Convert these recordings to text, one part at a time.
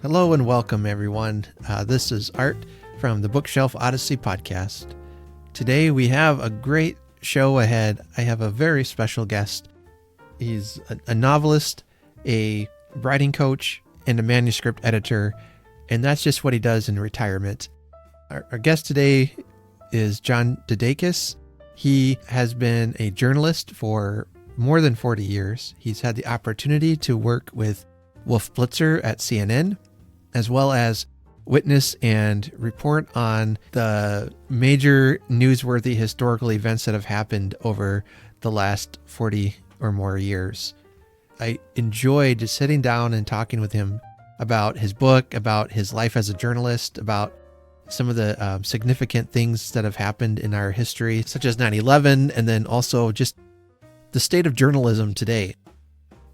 Hello and welcome, everyone. This is Art from the Bookshelf Odyssey podcast. Today we have a great show ahead. I have a very special guest. He's a novelist, a writing coach, and a manuscript editor, and that's just what he does in retirement. Our guest today is John DeDakis. He has been a journalist for more than 40 years. He's had the opportunity to work with Wolf Blitzer at CNN, as well as witness and report on the major newsworthy historical events that have happened over the last 40 or more years. I enjoyed just sitting down and talking with him about his book, about his life as a journalist, about some of the significant things that have happened in our history, such as 9/11, and then also just the state of journalism today.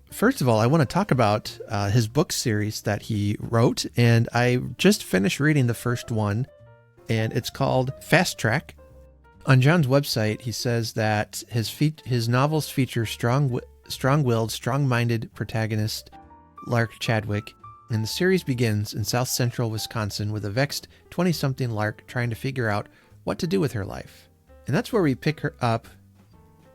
First of all, I want to talk about his book series that he wrote, and I just finished reading the first one, and it's called Fast Track. On John's website, he says that his novels feature strong-willed, strong-minded protagonist Lark Chadwick, and the series begins in south central Wisconsin with a vexed 20-something Lark trying to figure out what to do with her life. And that's where we pick her up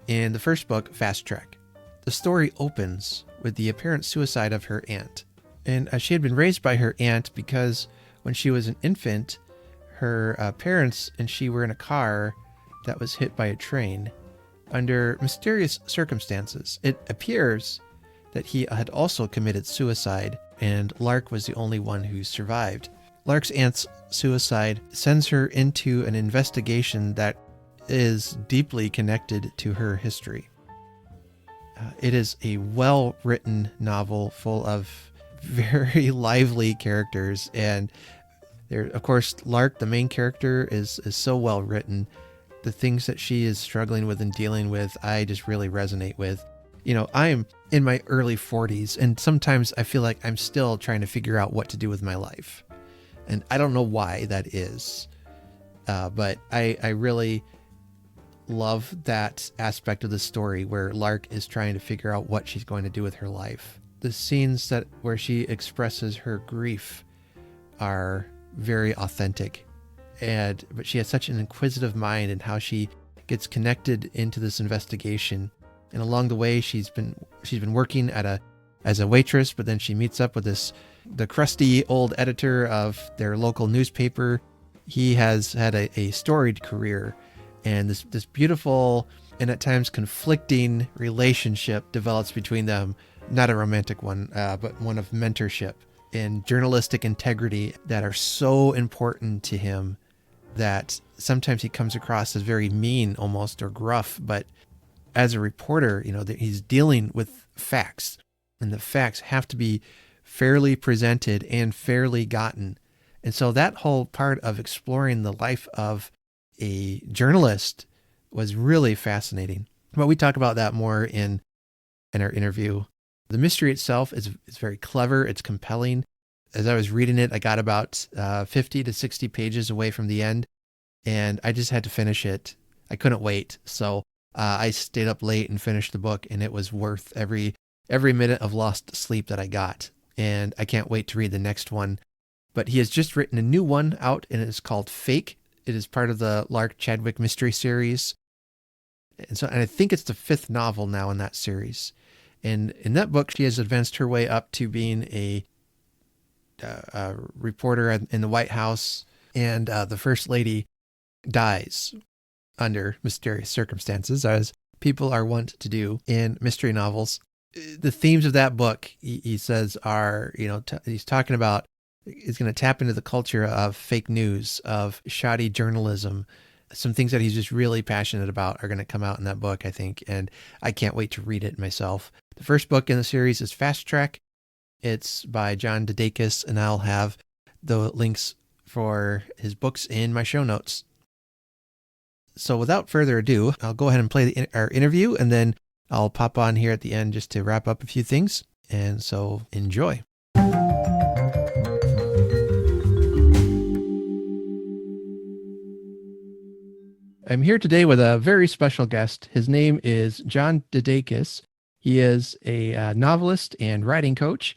in the first book, Fast Track. The story opens with the apparent suicide of her aunt. And she had been raised by her aunt because when she was an infant, her parents and she were in a car that was hit by a train under mysterious circumstances. It appears that he had also committed suicide, and Lark was the only one who survived. Lark's aunt's suicide sends her into an investigation that is deeply connected to her history. It is a well-written novel full of very lively characters, and there, of course, Lark, the main character, is so well written. The things that she is struggling with and dealing with, I just really resonate with. You know, I am in my early 40s, and sometimes I feel like I'm still trying to figure out what to do with my life, and I don't know why that is, but I really love that aspect of the story where Lark is trying to figure out what she's going to do with her life. The scenes where she expresses her grief are very authentic, but she has such an inquisitive mind and how she gets connected into this investigation. And along the way, she's been working as a waitress, but then she meets up with the crusty old editor of their local newspaper. He has had a storied career. And this beautiful and at times conflicting relationship develops between them. Not a romantic one, but one of mentorship and journalistic integrity that are so important to him that sometimes he comes across as very mean almost, or gruff. But as a reporter, you know, he's dealing with facts, and the facts have to be fairly presented and fairly gotten. And so that whole part of exploring the life of a journalist was really fascinating. But we talk about that more in our interview. The mystery itself is very clever. It's compelling. As I was reading it, I got about 50 to 60 pages away from the end, and I just had to finish it. I couldn't wait. So I stayed up late and finished the book, and it was worth every minute of lost sleep that I got. And I can't wait to read the next one. But he has just written a new one out, and it's called Fake. It is part of the Lark Chadwick mystery series. And I think it's the 5th novel now in that series. And in that book, she has advanced her way up to being a reporter in the White House. And the First Lady dies under mysterious circumstances, as people are wont to do in mystery novels. The themes of that book, he says, are, he's talking about, is going to tap into the culture of fake news, of shoddy journalism. Some things that he's just really passionate about are going to come out in that book, I think, and I can't wait to read it myself. The first book in the series is Fast Track. It's by John DeDakis, and I'll have the links for his books in my show notes. So without further ado, I'll go ahead and play our interview, and then I'll pop on here at the end just to wrap up a few things. And so enjoy. I'm here today with a very special guest. His name is John DeDakis. He is a novelist and writing coach.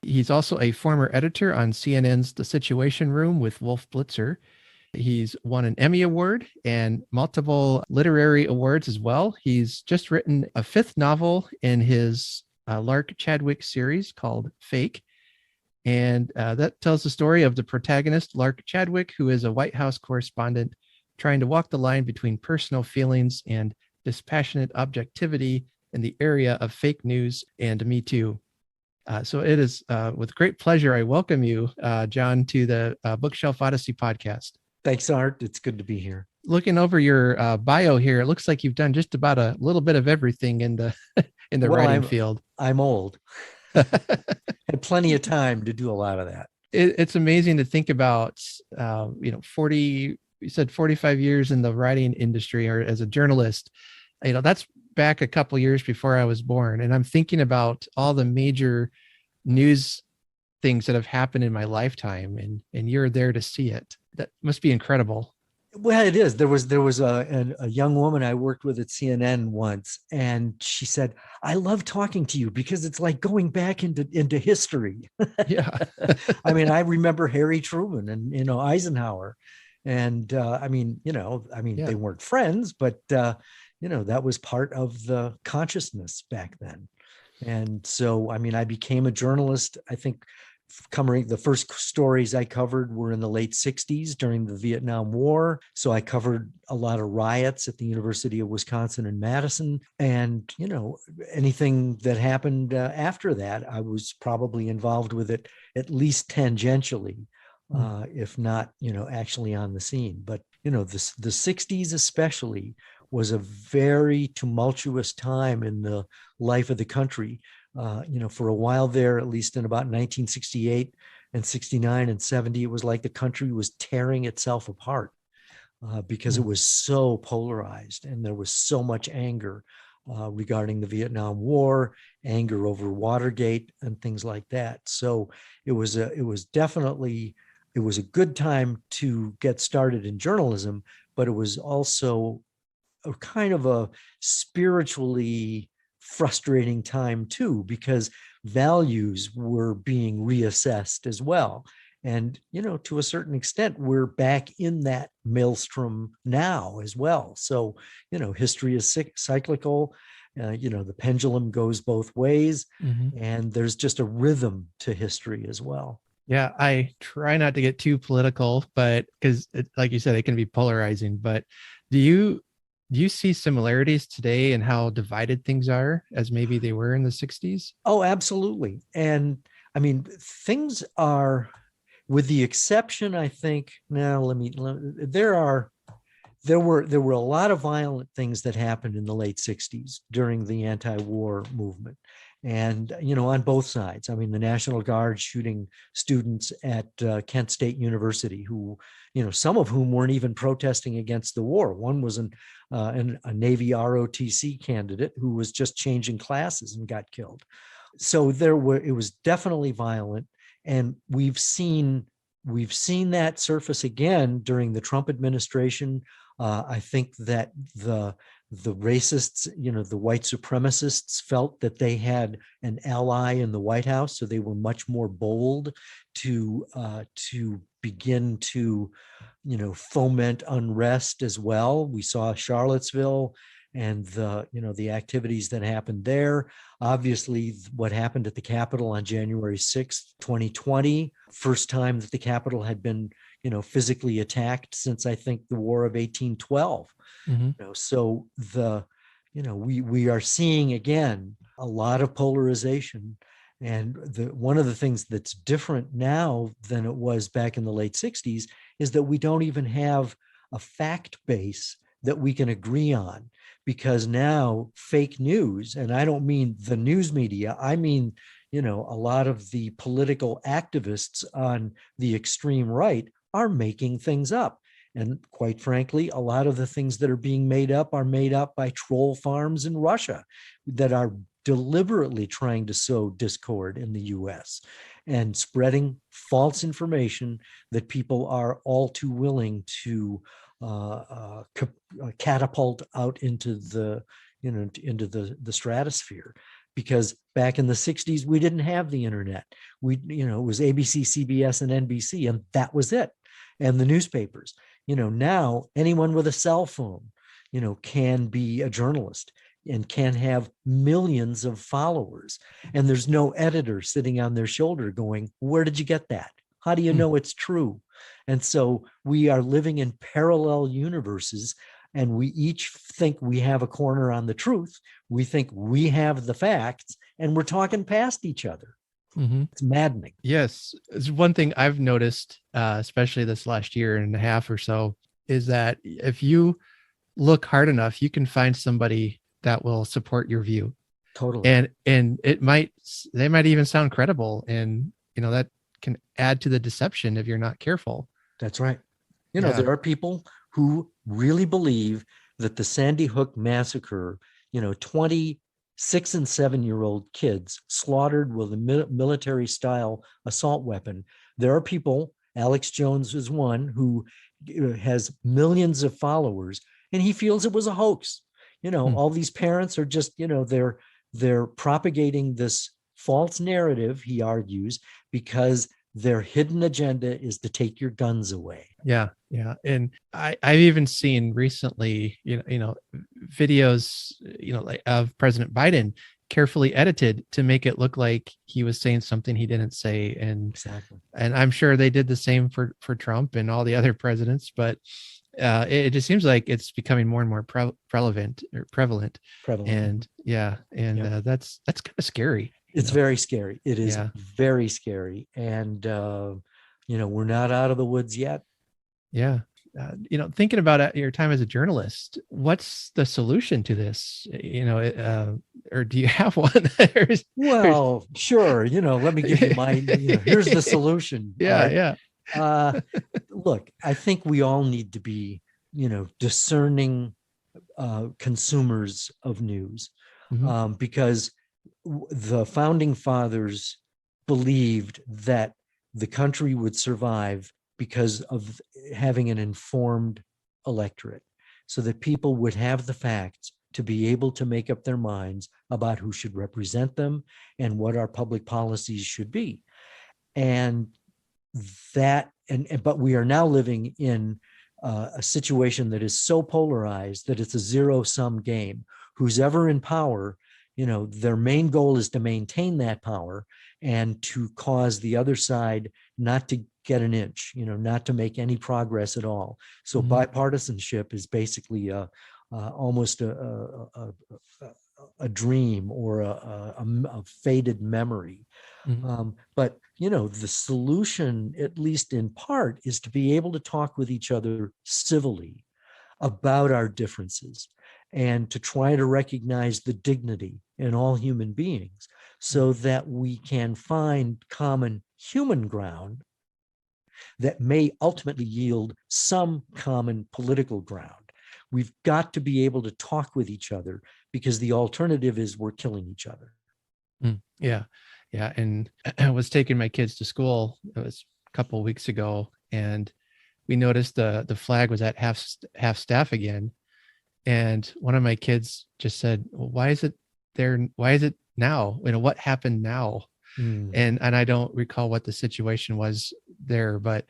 He's also a former editor on CNN's The Situation Room with Wolf Blitzer. He's won an Emmy Award and multiple literary awards as well. He's just written a fifth novel in his Lark Chadwick series called Fake. And that tells the story of the protagonist, Lark Chadwick, who is a White House correspondent trying to walk the line between personal feelings and dispassionate objectivity in the area of fake news and Me Too. So it is with great pleasure I welcome you, John, to the Bookshelf Odyssey podcast. Thanks, Art. It's good to be here. Looking over your bio here, it looks like you've done just about a little bit of everything in the writing field. I'm old. Had plenty of time to do a lot of that. It's amazing to think about, 40, you said 45 years in the writing industry or as a journalist. That's back a couple years before I was born. And I'm thinking about all the major news things that have happened in my lifetime, and you're there to see it. That must be incredible. Well, it is. There was a young woman I worked with at CNN once, and she said, "I love talking to you because it's like going back into history." Yeah. I mean, I remember Harry Truman and Eisenhower, and Yeah. they weren't friends, but that was part of the consciousness back then. And so, I became a journalist. I think the first stories I covered were in the late 60s during the Vietnam War. So I covered a lot of riots at the University of Wisconsin in Madison. And, anything that happened after that, I was probably involved with it at least tangentially, if not, actually on the scene. But, the 60s especially was a very tumultuous time in the life of the country. For a while there, at least in about 1968 and 69 and 70, it was like the country was tearing itself apart because it was so polarized and there was so much anger regarding the Vietnam War, anger over Watergate and things like that. So it was definitely a good time to get started in journalism, but it was also a kind of a spiritually frustrating time too, because values were being reassessed as well. And, to a certain extent, we're back in that maelstrom now as well. So, history is cyclical. The pendulum goes both ways, and there's just a rhythm to history as well. Yeah, I try not to get too political, but because, like you said, it can be polarizing. But do you see similarities today in how divided things are as maybe they were in the 60s? Oh, absolutely. And things are, with the exception, I think, there were a lot of violent things that happened in the late 60s during the anti-war movement. And, on both sides. The National Guard shooting students at Kent State University who, some of whom weren't even protesting against the war. One was a Navy ROTC candidate who was just changing classes and got killed. So it was definitely violent. And we've seen that surface again during the Trump administration. I think that the racists, the white supremacists felt that they had an ally in the White House, so they were much more bold to begin to, foment unrest as well. We saw Charlottesville and the activities that happened there. Obviously, what happened at the Capitol on January 6th, 2020, first time that the Capitol had been, physically attacked since I think the War of 1812. So we are seeing again a lot of polarization, and one of the things that's different now than it was back in the late 60s is that we don't even have a fact base that we can agree on, because now fake news, and I don't mean the news media, I mean, a lot of the political activists on the extreme right are making things up. And quite frankly, a lot of the things that are being made up are made up by troll farms in Russia that are deliberately trying to sow discord in the US and spreading false information that people are all too willing to catapult out into the stratosphere, because back in the 60s, we didn't have the internet. It was ABC, CBS, and NBC, and that was it. And the newspapers. Now anyone with a cell phone, can be a journalist and can have millions of followers. And there's no editor sitting on their shoulder going, where did you get that? How do you know it's true? And so we are living in parallel universes, and we each think we have a corner on the truth. We think we have the facts, and we're talking past each other. It's maddening. Yes. It's one thing I've noticed, especially this last year and a half or so, is that if you look hard enough, you can find somebody that will support your view. Totally. And they might even sound credible, and that can add to the deception if you're not careful. That's right. There are people who really believe that the Sandy Hook massacre, 26 and 7-year-old kids slaughtered with a military style assault weapon. There are people, Alex Jones is one, who has millions of followers, and he feels it was a hoax. All these parents are just, they're propagating this false narrative, he argues, because their hidden agenda is to take your guns away. Yeah. And I've even seen recently, videos, like of President Biden carefully edited to make it look like he was saying something he didn't say. And exactly. And I'm sure they did the same for Trump and all the other presidents, but it just seems like it's becoming more and more prevalent. And that's kind of scary. It's very scary. It is very scary. And, we're not out of the woods yet. Yeah. Thinking about your time as a journalist, what's the solution to this? Or do you have one? Well, sure. Let me give you my, here's the solution. Yeah. Look, I think we all need to be, discerning consumers of news, because the founding fathers believed that the country would survive because of having an informed electorate, so that people would have the facts to be able to make up their minds about who should represent them and what our public policies should be. And but we are now living in a situation that is so polarized that it's a zero-sum game. Who's ever in power, their main goal is to maintain that power and to cause the other side not to get an inch, not to make any progress at all. So bipartisanship is basically almost a dream or a faded memory. But the solution, at least in part, is to be able to talk with each other civilly about our differences, and to try to recognize the dignity in all human beings, so that we can find common human ground that may ultimately yield some common political ground. We've got to be able to talk with each other, because the alternative is we're killing each other. Yeah. And I was taking my kids to school. It was a couple of weeks ago, and we noticed the flag was at half staff again. And one of my kids just said, well, why is it there? Why is it now? What happened now? And I don't recall what the situation was there, but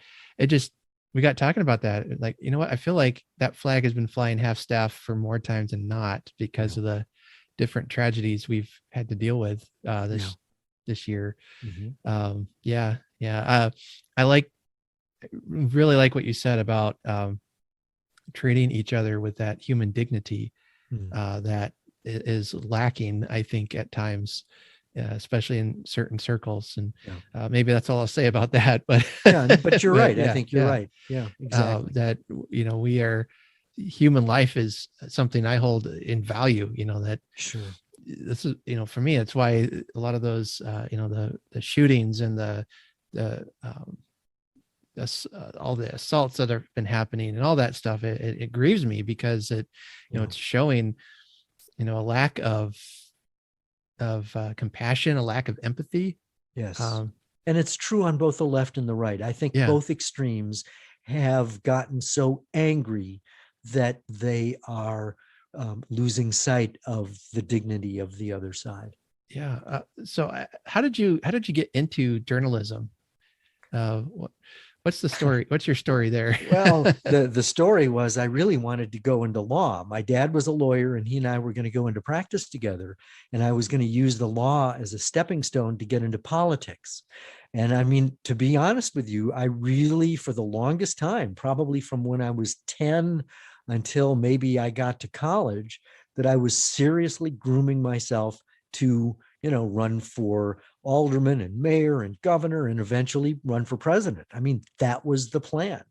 we got talking about that. Like, what? I feel like that flag has been flying half staff for more times than not, because of the different tragedies we've had to deal with this year. I really like what you said about treating each other with that human dignity that is lacking, I think, at times, especially in certain circles. And maybe that's all I'll say about that. But but you're right. I think you're right. Yeah, exactly. That we are, human life is something I hold in value. That sure. This is for me. It's why a lot of those the shootings and all the assaults that have been happening and all that stuff, it grieves me, because it's showing a lack of compassion, a lack of empathy. Yes. And it's true on both the left and the right. I think both extremes have gotten so angry that they are losing sight of the dignity of the other side. Yeah. How did you get into journalism? What's the story? What's your story there? Well, the story was I really wanted to go into law. My dad was a lawyer, and he and I were going to go into practice together. And I was going to use the law as a stepping stone to get into politics. And I mean, to be honest with you, I really, for the longest time, probably from when I was 10 until maybe I got to college, that I was seriously grooming myself to, run for alderman and mayor and governor and eventually run for president. I mean, that was the plan.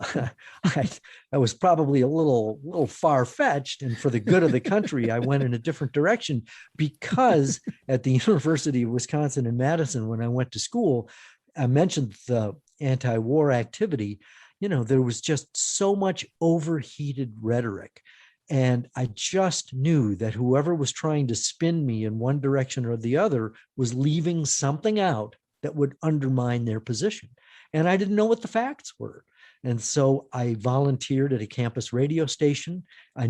I was probably a little far-fetched, and for the good of the country, I went in a different direction because at the University of Wisconsin in Madison, when I went to school, I mentioned the anti-war activity. There was just so much overheated rhetoric. And I just knew that whoever was trying to spin me in one direction or the other was leaving something out that would undermine their position. And I didn't know what the facts were. And so I volunteered at a campus radio station. I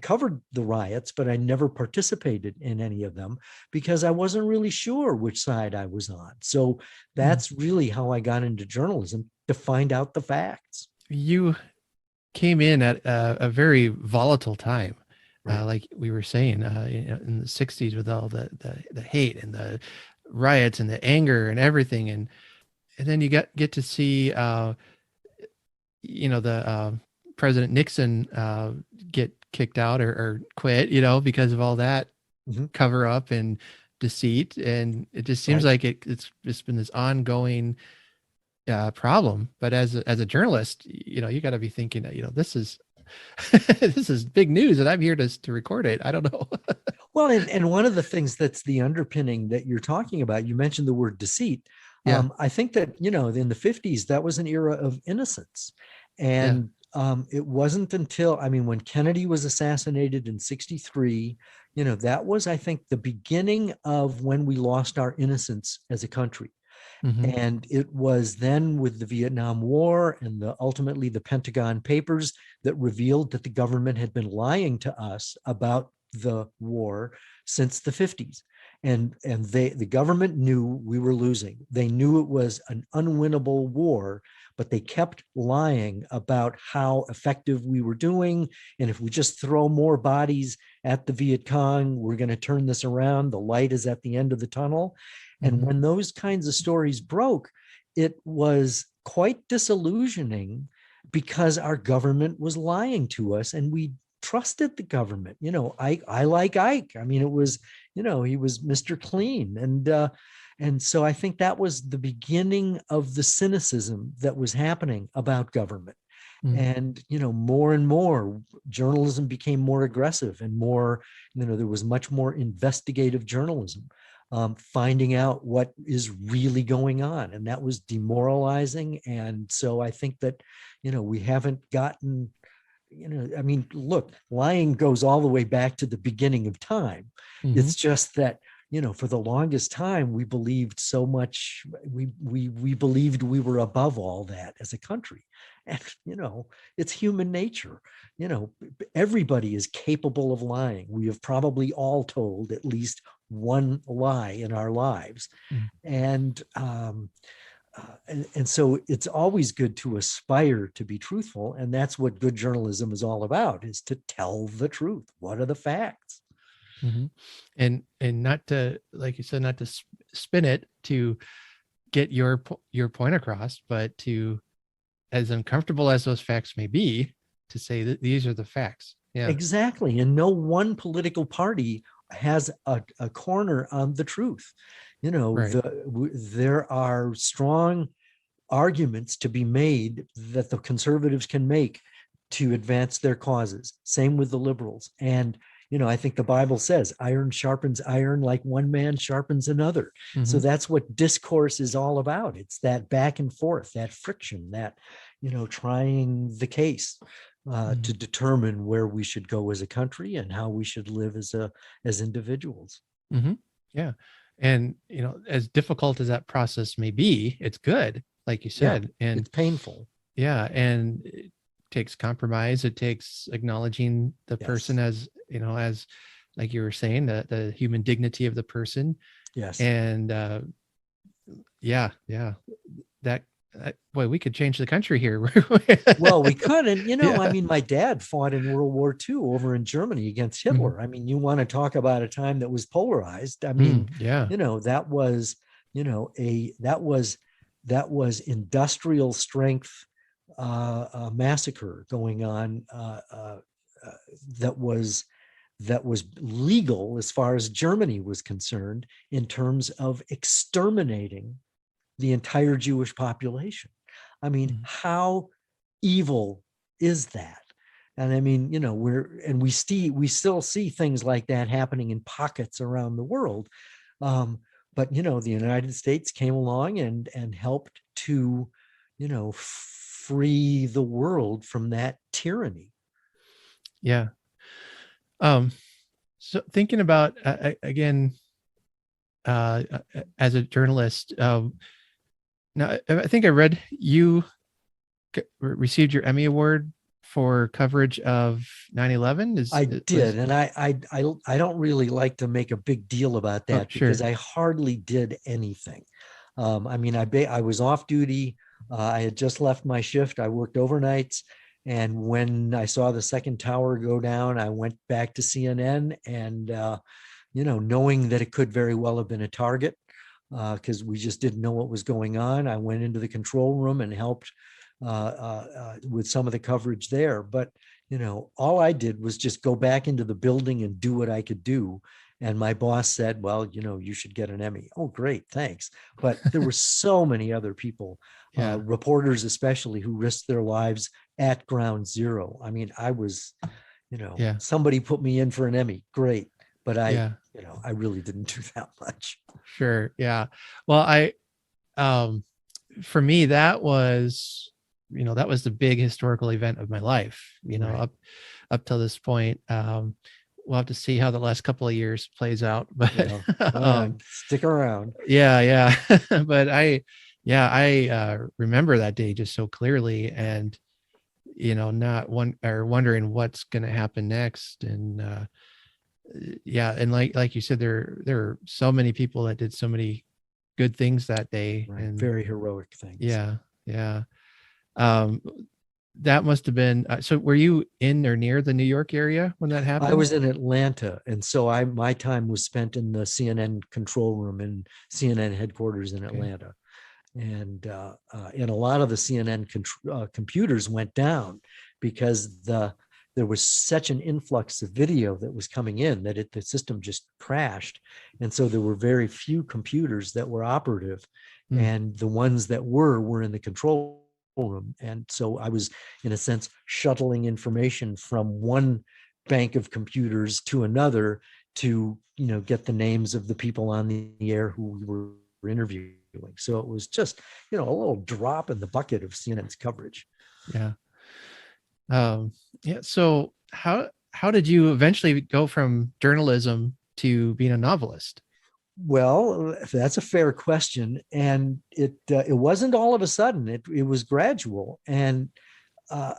covered the riots, but I never participated in any of them because I wasn't really sure which side I was on. So that's really how I got into journalism, to find out the facts. You came in at a very volatile time, Right. like we were saying, in the 60s, with all the hate and the riots and the anger and everything. And then you get to see, the President Nixon get kicked out or quit, because of all that cover up and deceit. And it just seems like it's just been this ongoing problem. But as a journalist, you got to be thinking that, this is this is big news, and I'm here to record it. I don't know. Well, and one of the things that's the underpinning that you're talking about, you mentioned the word deceit. Yeah. I think that, in the 50s, that was an era of innocence. And it wasn't until, when Kennedy was assassinated in 63, that was, I think, the beginning of when we lost our innocence as a country. And it was then with the Vietnam War and ultimately the Pentagon Papers that revealed that the government had been lying to us about the war since the 50s. And the government knew we were losing. They knew it was an unwinnable war, but they kept lying about how effective we were doing. And if we just throw more bodies at the Viet Cong, we're going to turn this around. The light is at the end of the tunnel. And when those kinds of stories broke, it was quite disillusioning because our government was lying to us and we trusted the government. I like Ike. It was, he was Mr. Clean. And so I think that was the beginning of the cynicism that was happening about government. And, more and more journalism became more aggressive and more, there was much more investigative journalism. Finding out what is really going on. And that was demoralizing. And so I think that, we haven't gotten, look, lying goes all the way back to the beginning of time. It's just that, for the longest time, we believed so much, we believed we were above all that as a country. And, it's human nature. Everybody is capable of lying. We have probably all told at least one lie in our lives. And so it's always good to aspire to be truthful. And that's what good journalism is all about, is to tell the truth. What are the facts? And not to, like you said, not to spin it to get your point across, but to, as uncomfortable as those facts may be, to say that these are the facts. Yeah, exactly. And no one political party has a corner on the truth. Right. There are strong arguments to be made that the conservatives can make to advance their causes. Same with the liberals. And I think the Bible says iron sharpens iron like one man sharpens another. So that's what discourse is all about. It's that back and forth, that friction, that, trying the case to determine where we should go as a country and how we should live as individuals. Yeah. And, as difficult as that process may be, it's good, like you said. Yeah, and it's painful. Yeah. And it takes compromise. It takes acknowledging the person as, as like you were saying, the human dignity of the person. Yes. And yeah, that boy, we could change the country here. Well, we could. And, Yeah. I mean, my dad fought in World War II over in Germany against Mhm. Hitler. I mean, you want to talk about a time that was polarized. I mean, Yeah. that was, that was industrial strength massacre going on that was legal as far as Germany was concerned in terms of exterminating the entire Jewish population. I mean, Mhm. how evil is that? And I mean, we still see things like that happening in pockets around the world. But the United States came along and helped to, free the world from that tyranny. Yeah. Um, so thinking about again, as a journalist, now I think I read you received your Emmy Award for coverage of 9/11. I Was did, and I don't really like to make a big deal about oh that because sure. I hardly did anything. I mean, I was off duty. I had just left my shift. I worked overnights, and when I saw the second tower go down, I went back to CNN, and knowing that it could very well have been a target, because we just didn't know what was going on. I went into the control room and helped with some of the coverage there. But all I did was just go back into the building and do what I could do. And my boss said, well, you should get an Emmy. Oh, great, thanks. But there were so many other people, Yeah. reporters especially, who risked their lives at ground zero. I mean, I was, Yeah. somebody put me in for an Emmy. Great. But Yeah. I really didn't do that much. Sure. Yeah. Well, um, for me, that was, that was the big historical event of my life, Right. up till this point. We'll have to see how the last couple of years plays out, but, Well, stick around. yeah. But I remember that day just so clearly, and, not wondering what's going to happen next. And, yeah. And like you said, there are so many people that did so many good things that day. Right. And Very heroic things. yeah. Yeah. Um, that must have been, so were you in or near the New York area when that I happened? was in Atlanta, and so my time was spent in the CNN control room in CNN headquarters in Okay. Atlanta. And a lot of the CNN computers went down because there was such an influx of video that was coming in that the system just crashed. And so there were very few computers that were operative, Hmm. and the ones that were in the control room. And so I was, in a sense, shuttling information from one bank of computers to another to get the names of the people on the air who we were interviewing. So it was just a little drop in the bucket of CNN's coverage. Yeah. Yeah. So how did you eventually go from journalism to being a novelist? Well, that's a fair question, and it wasn't all of a sudden. It was gradual. And uh,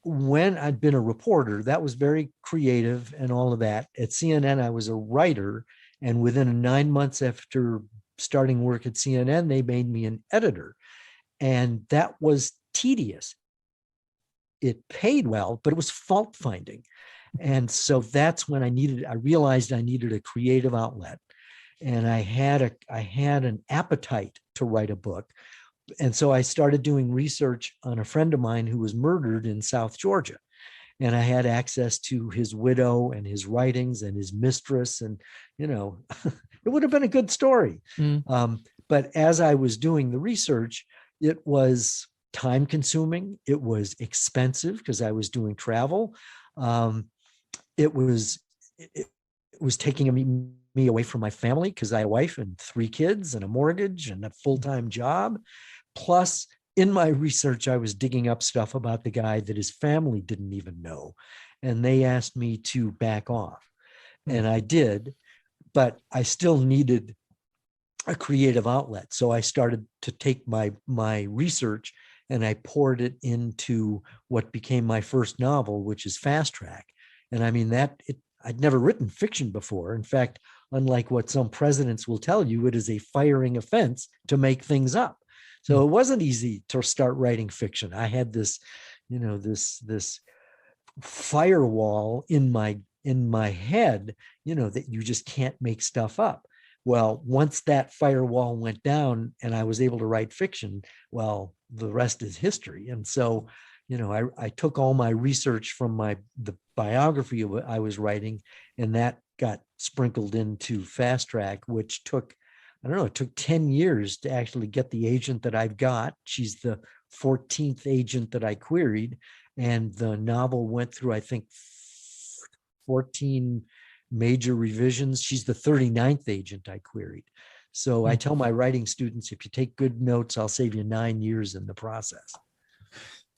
when I'd been a reporter, that was very creative and all of that. At CNN, I was a writer, and within 9 months after starting work at CNN, they made me an editor, and that was tedious. It paid well, but it was fault finding. And so that's when I realized I needed a creative outlet. And I had an appetite to write a book. And so I started doing research on a friend of mine who was murdered in South Georgia. And I had access to his widow and his writings and his mistress. And, it would have been a good story. Mm. But as I was doing the research, it was time consuming. It was expensive because I was doing travel. It was taking me away from my family because I had a wife and 3 kids and a mortgage and a full-time job. Plus, in my research, I was digging up stuff about the guy that his family didn't even know. And they asked me to back off. And I did, but I still needed a creative outlet. So I started to take my research and I poured it into what became my first novel, which is Fast Track. And I mean, I'd never written fiction before. In fact, unlike what some presidents will tell you, it is a firing offense to make things up. So it wasn't easy to start writing fiction. I had this, this firewall in my head, that you just can't make stuff up. Well, once that firewall went down and I was able to write fiction, well, the rest is history. And so, I took all my research from the biography I was writing, and that got sprinkled into Fast Track, which took, I don't know, it took 10 years to actually get the agent that I've got. She's the 14th agent that I queried. And the novel went through, I think, 14 major revisions. She's the 39th agent I queried. So I tell my writing students, if you take good notes, I'll save you 9 years in the process.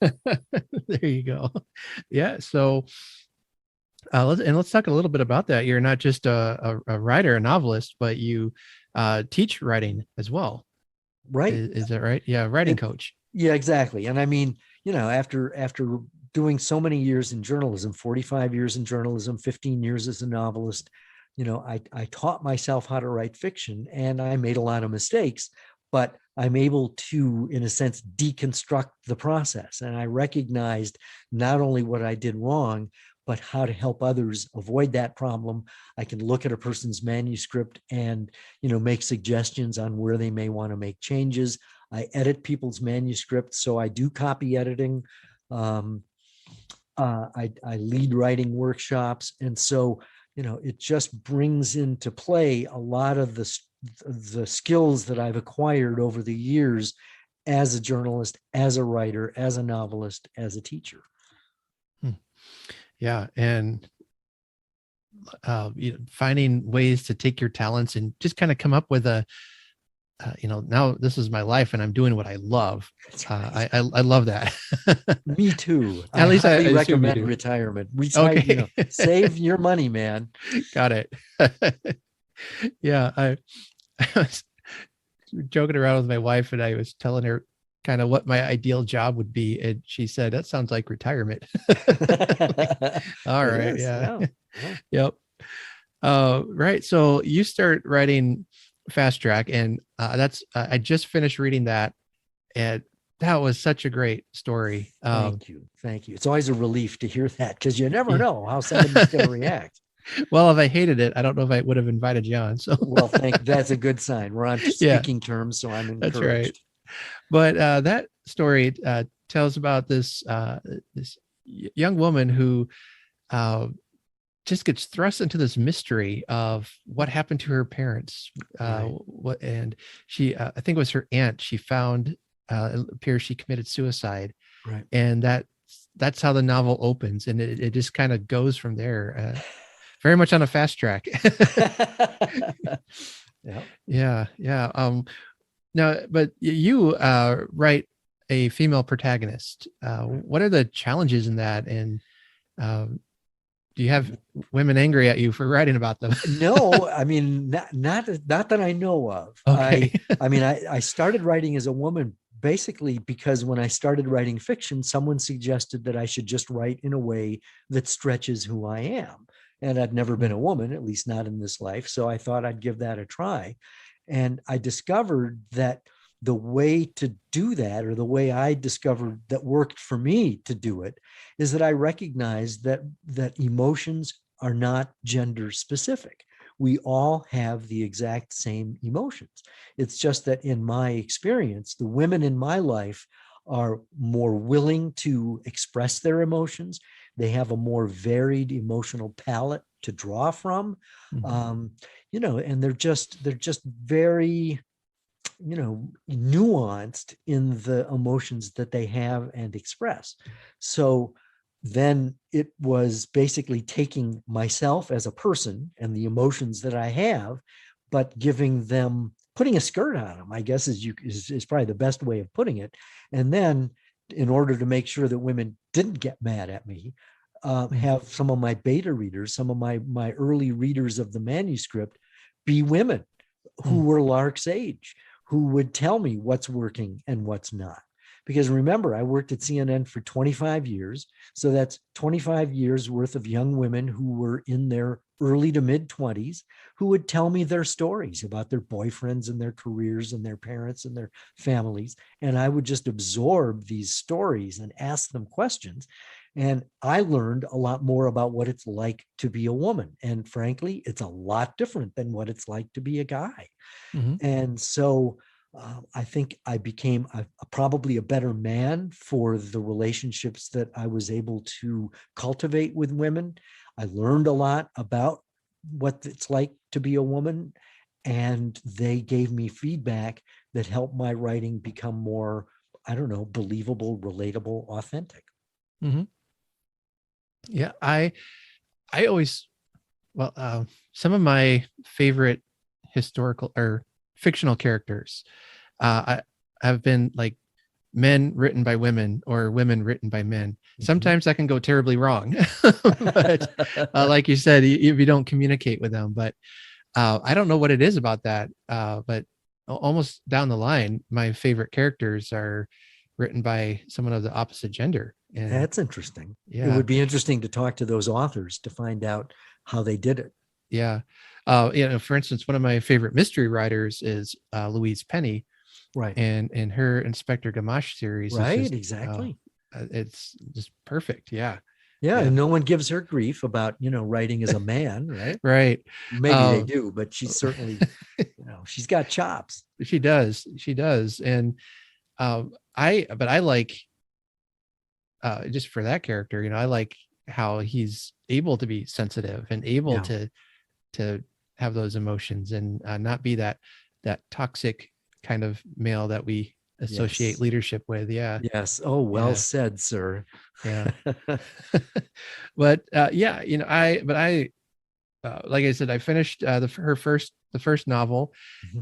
There you go. Yeah. So let's talk a little bit about that. You're not just a writer, a novelist, but you teach writing as well. Right. Is that right? Yeah. Writing coach. Yeah, exactly. And I mean, after doing so many years in journalism, 45 years in journalism, 15 years as a novelist, I taught myself how to write fiction, and I made a lot of mistakes, but I'm able to, in a sense, deconstruct the process. And I recognized not only what I did wrong, but how to help others avoid that problem. I can look at a person's manuscript and, make suggestions on where they may want to make changes. I edit people's manuscripts, so I do copy editing. I lead writing workshops. And so, it just brings into play a lot of the skills that I've acquired over the years as a journalist, as a writer, as a novelist, as a teacher. Yeah. And finding ways to take your talents and just kind of come up with a, now this is my life and I'm doing what I love. I love that. Me too. At least I recommend retirement. Okay. Save your money, man. Got it. Yeah. I was joking around with my wife and I was telling her kind of what my ideal job would be. And she said, that sounds like retirement. All right. Yeah. Yep. Right. So you start writing Fast Track, and I just finished reading that, and that was such a great story. Thank you. It's always a relief to hear that, because you never know how somebody's going to react. Well, if I hated it, I don't know if I would have invited you on. So well, that's a good sign. We're on speaking terms, so I'm encouraged. That's right. But that story tells about this young woman who just gets thrust into this mystery of what happened to her parents. And she, I think it was her aunt, she found, it appears she committed suicide. Right. And that's how the novel opens. And it just kind of goes from there, very much on a fast track. Yeah. Now, but you write a female protagonist. What are the challenges in that? And do you have women angry at you for writing about them? No, I mean, not that I know of. Okay. I started writing as a woman basically because when I started writing fiction, someone suggested that I should just write in a way that stretches who I am. And I'd never been a woman, at least not in this life. So I thought I'd give that a try. And I discovered that the way to do that, or the way I discovered that worked for me to do it, is that I recognized that emotions are not gender specific. We all have the exact same emotions. It's just that in my experience, the women in my life are more willing to express their emotions. They have a more varied emotional palette to draw from, and they're just very, nuanced in the emotions that they have and express. So then it was basically taking myself as a person and the emotions that I have, but putting a skirt on them, I guess is probably the best way of putting it. And then in order to make sure that women didn't get mad at me, have some of my beta readers, some of my early readers of the manuscript be women who were Lark's age, who would tell me what's working and what's not. Because remember, I worked at CNN for 25 years. So that's 25 years worth of young women who were in their early to mid 20s who would tell me their stories about their boyfriends and their careers and their parents and their families. And I would just absorb these stories and ask them questions. And I learned a lot more about what it's like to be a woman. And frankly, it's a lot different than what it's like to be a guy. Mm-hmm. And so I think I became probably a better man for the relationships that I was able to cultivate with women. I learned a lot about what it's like to be a woman, and they gave me feedback that helped my writing become more, I don't know, believable, relatable, authentic. Mm-hmm. Yeah, I always, some of my favorite historical or fictional characters I have been like men written by women or women written by men. Sometimes that can go terribly wrong, but like you said, if you don't communicate with them, but I don't know what it is about that, but almost down the line, my favorite characters are written by someone of the opposite gender. And That's interesting. yeah, It would be interesting to talk to those authors to find out how they did it. yeah. For instance, one of my favorite mystery writers is Louise Penny, Right. and her Inspector Gamache series is Right. just, Exactly. it's just perfect. Yeah. Yeah. Yeah. And no one gives her grief about, writing as a man, right? Right. Maybe they do, but she's certainly, she's got chops. She does. And I like, just for that character, I like how he's able to be sensitive and able to have those emotions and not be that toxic kind of male that we associate leadership with. Yeah. Yes. Oh, well said, sir. Yeah. But I like I said, I finished the first novel,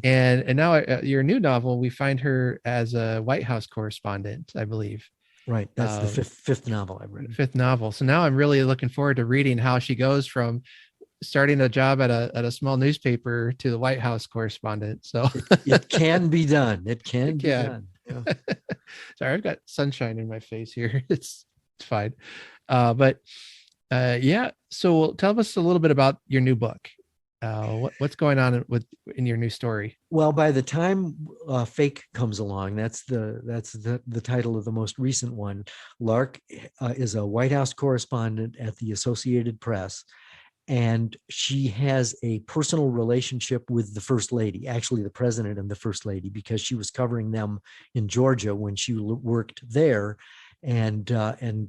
and now your new novel, we find her as a White House correspondent, I believe. Right. That's the fifth novel I've written. Fifth novel. So now I'm really looking forward to reading how she goes from starting a job at a small newspaper to the White House correspondent. So it can be done. It can be done. Yeah. Sorry, I've got sunshine in my face here. It's fine. Yeah. So tell us a little bit about your new book. What's going on in your new story? Well, by the time Fake comes along, that's the title of the most recent one. Lark is a White House correspondent at the Associated Press, and she has a personal relationship with the First Lady, actually the President and the First Lady, because she was covering them in Georgia when she worked there, and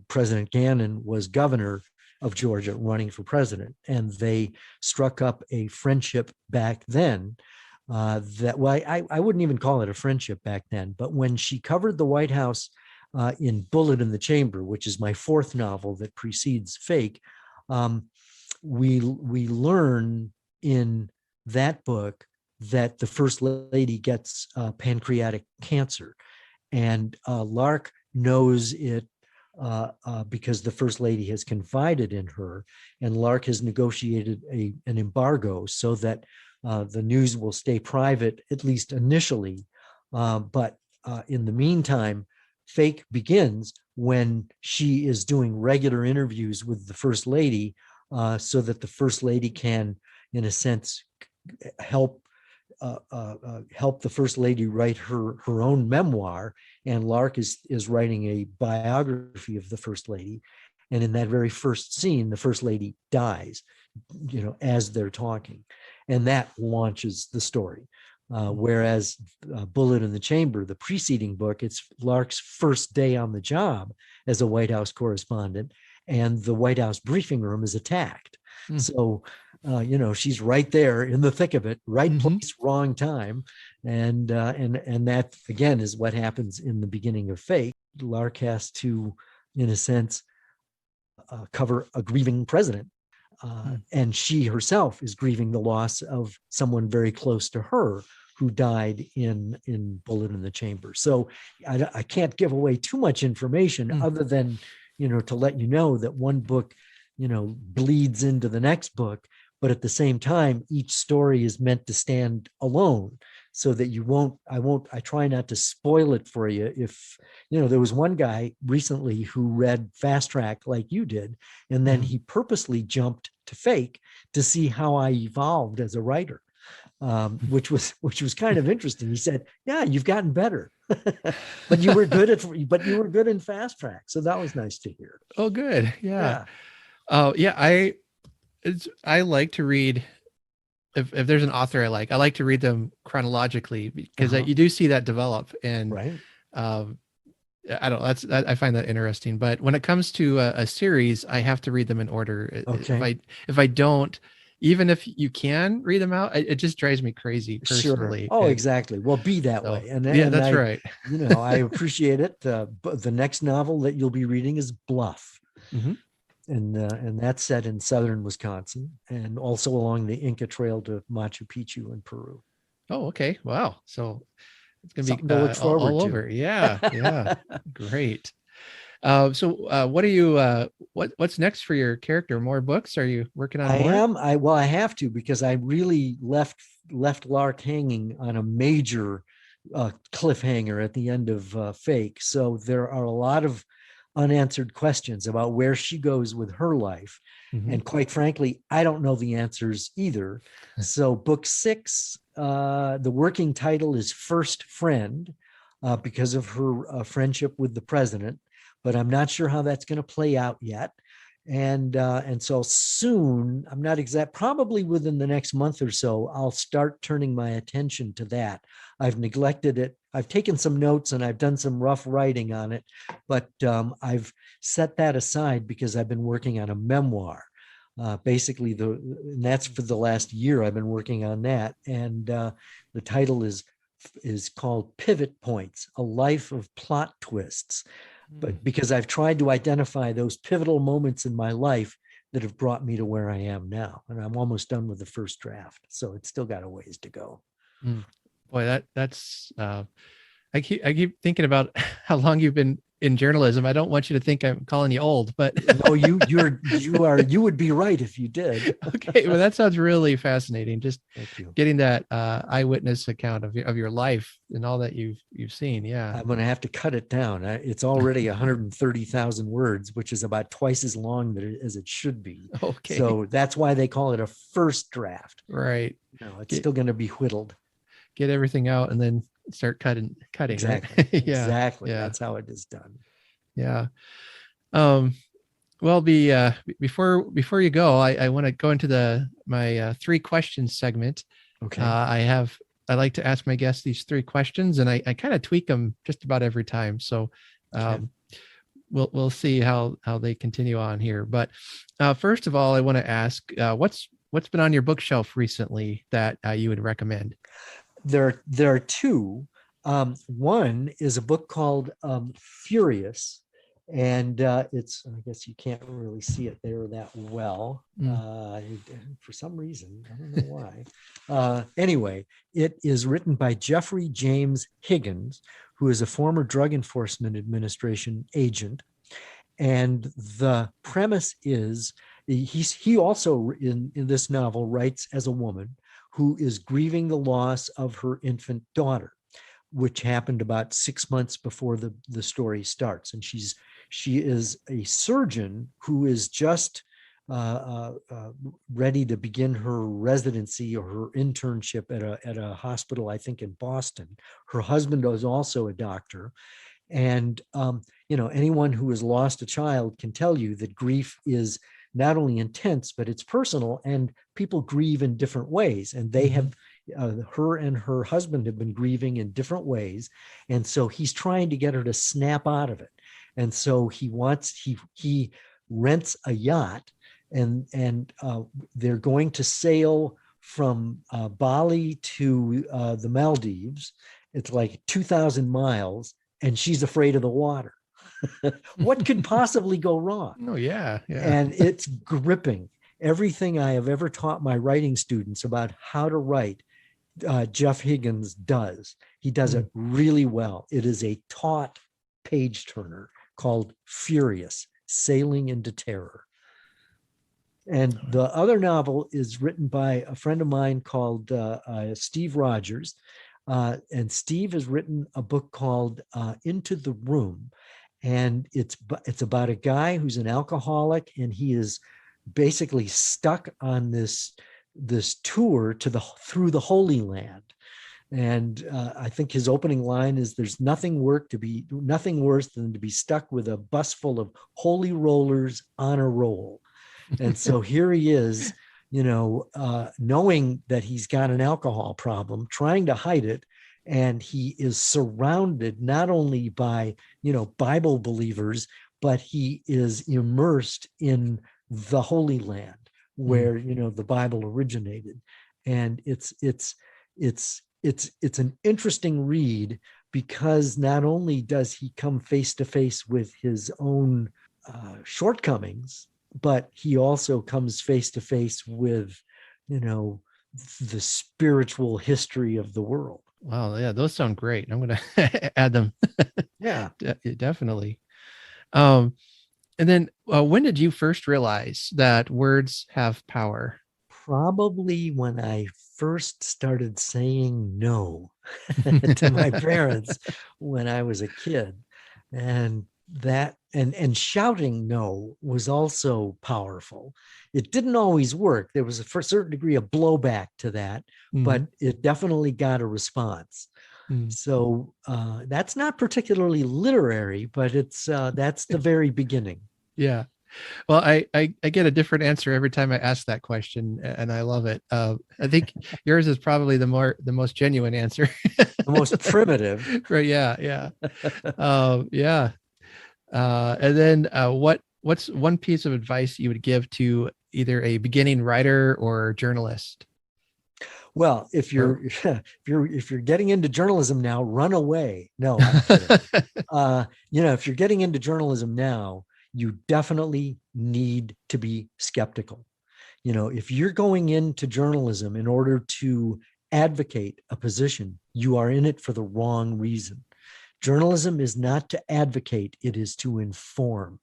President Gannon was governor of Georgia running for president, and they struck up a friendship back then. I wouldn't even call it a friendship back then, but when she covered the White House in Bullet in the Chamber, which is my fourth novel that precedes Fake, we learn in that book that the First Lady gets pancreatic cancer, and Lark knows it because the First Lady has confided in her, and Lark has negotiated an embargo so that the news will stay private, at least initially. But in the meantime, Fake begins when she is doing regular interviews with the First Lady, so that the First Lady can, in a sense, help the First Lady write her own memoir. And Lark is writing a biography of the First Lady. And in that very first scene, the First Lady dies, as they're talking. And that launches the story. Whereas Bullet in the Chamber, the preceding book, it's Lark's first day on the job as a White House correspondent, and the White House briefing room is attacked. So, she's right there in the thick of it, right place, wrong time. And that, again, is what happens in the beginning of Fake. Lark has to, in a sense, cover a grieving president. And she herself is grieving the loss of someone very close to her who died in Bullet in the Chamber. So I can't give away too much information other than, to let you know that one book, bleeds into the next book, but at the same time, each story is meant to stand alone. so that I try not to spoil it for you. If, there was one guy recently who read Fast Track like you did, and then he purposely jumped to fake to see how I evolved as a writer. Which was kind of interesting. He said, "Yeah, you've gotten better, but you were good in Fast Track." So that was nice to hear. Oh, good. Yeah. Yeah. Oh, yeah. I like to read. If there's an author I like to read them chronologically, because you do see that develop. And Right. I don't. I find that interesting. But when it comes to a series, I have to read them in order. Okay. If I don't, even if you can read them out, it just drives me crazy personally. Sure. Oh, And exactly. Well, be that so, way. And that's I, right. I appreciate it. But the next novel that you'll be reading is Bluff. Mm-hmm. And that's set in southern Wisconsin and also along the Inca Trail to Machu Picchu in Peru. Oh, okay. Wow. So it's going to Something be to look forward all to. over. Yeah. Yeah. Great. So what are you, what's next for your character? More books? Are you working on more? I have to, because I really left Lark hanging on a major cliffhanger at the end of Fake. So there are a lot of unanswered questions about where she goes with her life. Mm-hmm. And quite frankly, I don't know the answers either. So book 6, the working title is First Friend, because of her friendship with the president, but I'm not sure how that's going to play out yet. And so soon, I'm not exact, probably within the next month or so, I'll start turning my attention to that. I've neglected it. I've taken some notes and I've done some rough writing on it, but I've set that aside because I've been working on a memoir. Basically, and that's for the last year I've been working on that. And the title is called Pivot Points, A Life of Plot Twists. But because I've tried to identify those pivotal moments in my life that have brought me to where I am now. And I'm almost done with the first draft. So it's still got a ways to go. Boy, that's I keep thinking about how long you've been in journalism. I don't want you to think I'm calling you old, but no, you would be right if you did. Okay, well, that sounds really fascinating. Just getting that eyewitness account of your life and all that you've seen. Yeah, I'm going to have to cut it down. It's already 130,000 words, which is about twice as long as it should be. Okay, so that's why they call it a first draft. Right. No, it's still going to be whittled. Get everything out and then start cutting. Exactly. Right? Yeah. Exactly. Yeah. That's how it is done. Yeah. Well, before you go, I want to go into my 3 questions segment. Okay. I like to ask my guests these 3 questions, and I kind of tweak them just about every time. So we'll see how they continue on here. But first of all, I want to ask what's been on your bookshelf recently that you would recommend? There are 2. One is a book called Furious, and it's, I guess you can't really see it there that well for some reason. I don't know why. Anyway, it is written by Jeffrey James Higgins, who is a former Drug Enforcement Administration agent. And the premise is he also in this novel writes as a woman who is grieving the loss of her infant daughter, which happened about 6 months before the story starts. And she is a surgeon who is just ready to begin her residency or her internship at a hospital, I think in Boston. Her husband is also a doctor. And, anyone who has lost a child can tell you that grief is not only intense, but it's personal, and people grieve in different ways. And they have, her and her husband have been grieving in different ways. And so he's trying to get her to snap out of it. And so he rents a yacht, and they're going to sail from Bali to the Maldives. It's like 2,000 miles, and she's afraid of the water. What could possibly go wrong? Oh, yeah. And it's gripping. Everything I have ever taught my writing students about how to write, Jeff Higgins does. He does it really well. It is a taut page turner called Furious, Sailing into Terror. And the other novel is written by a friend of mine called Steve Rogers. And Steve has written a book called Into the Room. And it's about a guy who's an alcoholic, and he is basically stuck on this tour through the Holy Land. And I think his opening line is, "There's nothing worse than to be stuck with a bus full of holy rollers on a roll." And so here he is, knowing that he's got an alcohol problem, trying to hide it. And he is surrounded not only by, Bible believers, but he is immersed in the Holy Land where, the Bible originated. And it's an interesting read, because not only does he come face to face with his own shortcomings, but he also comes face to face with, the spiritual history of the world. Wow. Yeah, those sound great. I'm going to add them. Yeah. Definitely. And then when did you first realize that words have power? Probably when I first started saying no to my parents when I was a kid. And that and shouting no was also powerful. It didn't always work. There was a certain degree of blowback to that, but it definitely got a response. So that's not particularly literary, but it's that's the very beginning. Yeah. Well, I get a different answer every time I ask that question, and I love it. I think yours is probably the most genuine answer. The most primitive. Right. Yeah. Yeah. Yeah. And then what's one piece of advice you would give to either a beginning writer or journalist? Well, if you're getting into journalism now, run away. No, I'm kidding. If you're getting into journalism now, you definitely need to be skeptical. If you're going into journalism in order to advocate a position, you are in it for the wrong reason. Journalism is not to advocate, it is to inform.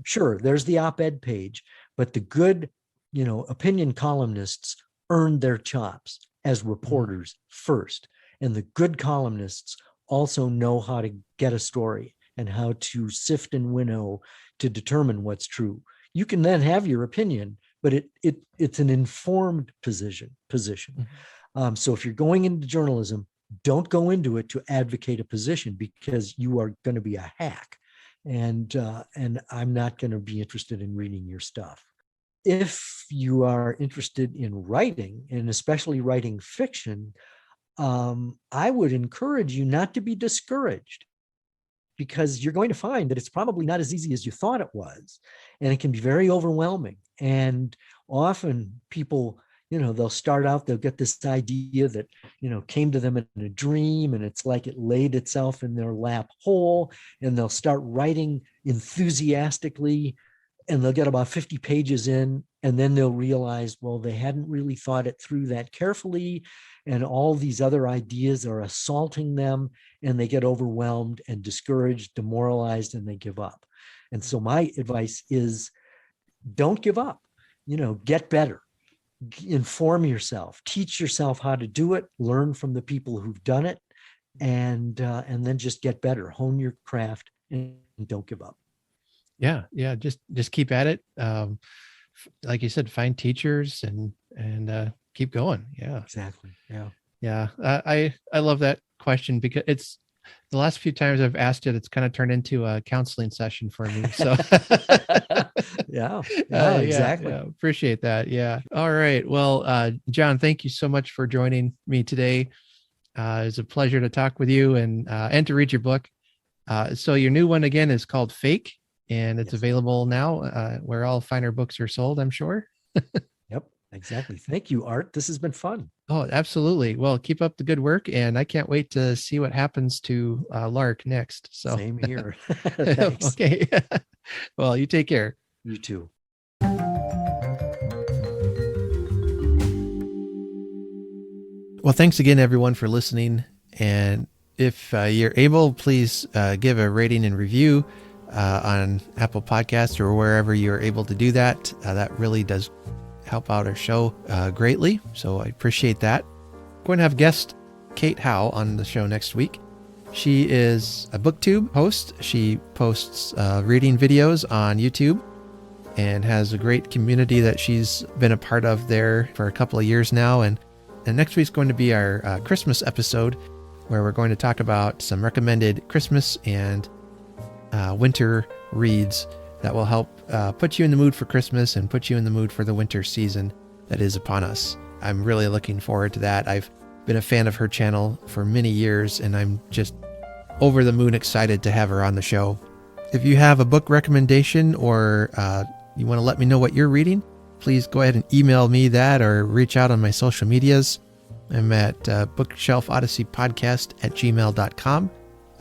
Sure, there's the op-ed page, but the good, opinion columnists earned their chops as reporters first. And the good columnists also know how to get a story and how to sift and winnow to determine what's true. You can then have your opinion, but it's an informed position. So if you're going into journalism, don't go into it to advocate a position, because you are going to be a hack, and I'm not going to be interested in reading your stuff. If you are interested in writing, and especially writing fiction, I would encourage you not to be discouraged, because you're going to find that it's probably not as easy as you thought it was, and it can be very overwhelming. And often people, they'll start out, they'll get this idea that, came to them in a dream, and it's like it laid itself in their lap whole, and they'll start writing enthusiastically, and they'll get about 50 pages in, and then they'll realize, well, they hadn't really thought it through that carefully, and all these other ideas are assaulting them, and they get overwhelmed and discouraged, demoralized, and they give up. And so my advice is, don't give up. Get better, inform yourself, teach yourself how to do it, learn from the people who've done it, and then just get better, hone your craft, and don't give up. Yeah. Yeah. Just keep at it. Like you said, find teachers and keep going. Yeah, exactly. Yeah. Yeah. I love that question, because it's the last few times I've asked it, it's kind of turned into a counseling session for me. So yeah, exactly. Yeah, appreciate that. Yeah. All right. Well, John, thank you so much for joining me today. It's a pleasure to talk with you and to read your book. So your new one again is called Fake, and it's available now where all finer books are sold, I'm sure. Yep, exactly. Thank you, Art. This has been fun. Oh, absolutely. Well, keep up the good work, and I can't wait to see what happens to Lark next. So same here. Thanks. Okay. Well, you take care. You too. Well, thanks again, everyone, for listening. And if you're able, please give a rating and review on Apple Podcasts or wherever you're able to do that. That really does help out our show greatly. So I appreciate that. I'm going to have guest Kate Howe on the show next week. She is a BookTube host. She posts reading videos on YouTube and has a great community that she's been a part of there for a couple of years now. And next week's going to be our Christmas episode, where we're going to talk about some recommended Christmas and winter reads that will help put you in the mood for Christmas and put you in the mood for the winter season that is upon us. I'm really looking forward to that. I've been a fan of her channel for many years, and I'm just over the moon excited to have her on the show. If you have a book recommendation or you want to let me know what you're reading, please go ahead and email me that or reach out on my social medias. I'm at Bookshelf Odyssey Podcast at gmail.com,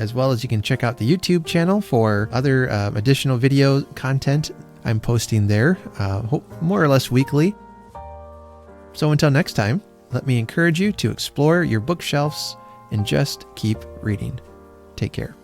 as well as you can check out the YouTube channel for other additional video content I'm posting there, more or less weekly. So until next time, let me encourage you to explore your bookshelves and just keep reading. Take care.